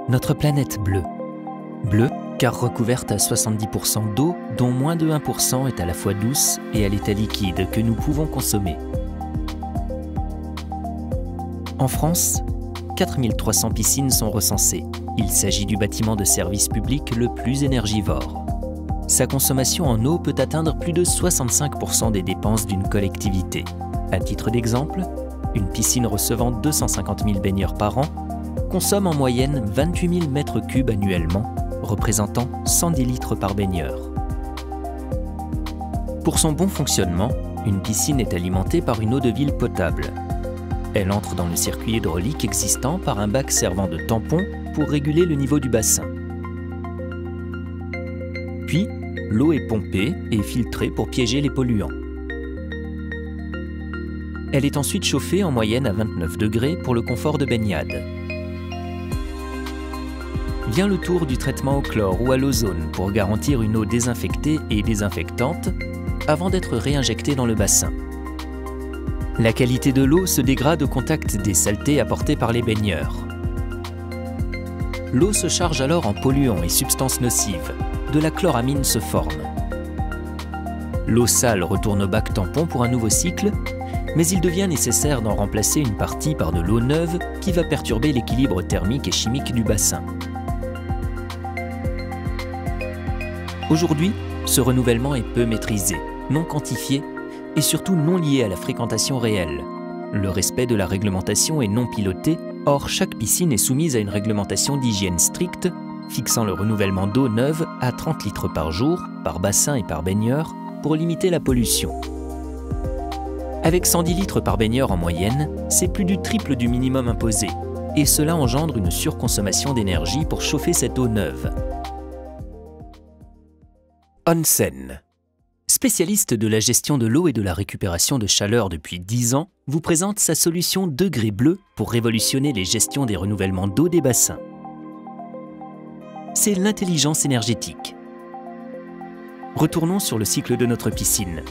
Notre planète bleue. Bleue car recouverte à 70% d'eau, dont moins de 1% est à la fois douce et à l'état liquide que nous pouvons consommer. En France, 4300 piscines sont recensées. Il s'agit du bâtiment de service public le plus énergivore. Sa consommation en eau peut atteindre plus de 65% des dépenses d'une collectivité. À titre d'exemple, une piscine recevant 250 000 baigneurs par an consomme en moyenne 28 000 mètres cubes annuellement, représentant 110 litres par baigneur. Pour son bon fonctionnement, une piscine est alimentée par une eau de ville potable. Elle entre dans le circuit hydraulique existant par un bac servant de tampon pour réguler le niveau du bassin. Puis, l'eau est pompée et filtrée pour piéger les polluants. Elle est ensuite chauffée en moyenne à 29 degrés pour le confort de baignade. Vient le tour du traitement au chlore ou à l'ozone pour garantir une eau désinfectée et désinfectante avant d'être réinjectée dans le bassin. La qualité de l'eau se dégrade au contact des saletés apportées par les baigneurs. L'eau se charge alors en polluants et substances nocives. De la chloramine se forme. L'eau sale retourne au bac tampon pour un nouveau cycle, mais il devient nécessaire d'en remplacer une partie par de l'eau neuve qui va perturber l'équilibre thermique et chimique du bassin. Aujourd'hui, ce renouvellement est peu maîtrisé, non quantifié et surtout non lié à la fréquentation réelle. Le respect de la réglementation est non piloté, or chaque piscine est soumise à une réglementation d'hygiène stricte, fixant le renouvellement d'eau neuve à 30 litres par jour, par bassin et par baigneur, pour limiter la pollution. Avec 110 litres par baigneur en moyenne, c'est plus du triple du minimum imposé, et cela engendre une surconsommation d'énergie pour chauffer cette eau neuve. Onsen. Spécialiste de la gestion de l'eau et de la récupération de chaleur depuis 10 ans, vous présente sa solution Degré Bleu pour révolutionner les gestions des renouvellements d'eau des bassins. C'est l'intelligence énergétique. Retournons sur le cycle de notre piscine.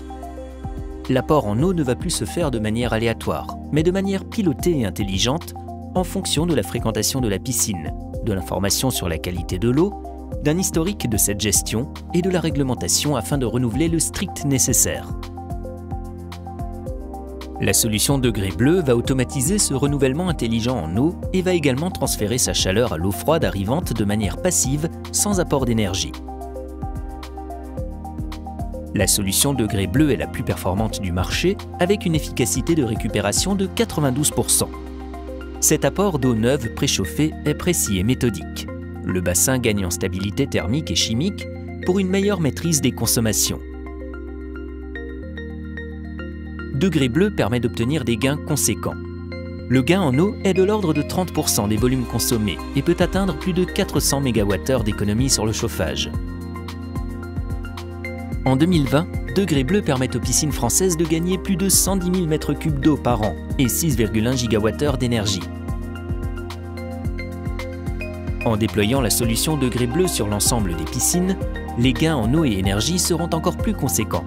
L'apport en eau ne va plus se faire de manière aléatoire, mais de manière pilotée et intelligente en fonction de la fréquentation de la piscine, de l'information sur la qualité de l'eau, d'un historique de cette gestion et de la réglementation afin de renouveler le strict nécessaire. La solution Degré Bleu va automatiser ce renouvellement intelligent en eau et va également transférer sa chaleur à l'eau froide arrivante de manière passive, sans apport d'énergie. La solution Degré Bleu est la plus performante du marché, avec une efficacité de récupération de 92%. Cet apport d'eau neuve préchauffée est précis et méthodique. Le bassin gagne en stabilité thermique et chimique pour une meilleure maîtrise des consommations. Degré Bleu permet d'obtenir des gains conséquents. Le gain en eau est de l'ordre de 30% des volumes consommés et peut atteindre plus de 400 MWh d'économie sur le chauffage. En 2020, Degré Bleu permet aux piscines françaises de gagner plus de 110 000 m3 d'eau par an et 6,1 GWh d'énergie. En déployant la solution Degré Bleu sur l'ensemble des piscines, les gains en eau et énergie seront encore plus conséquents.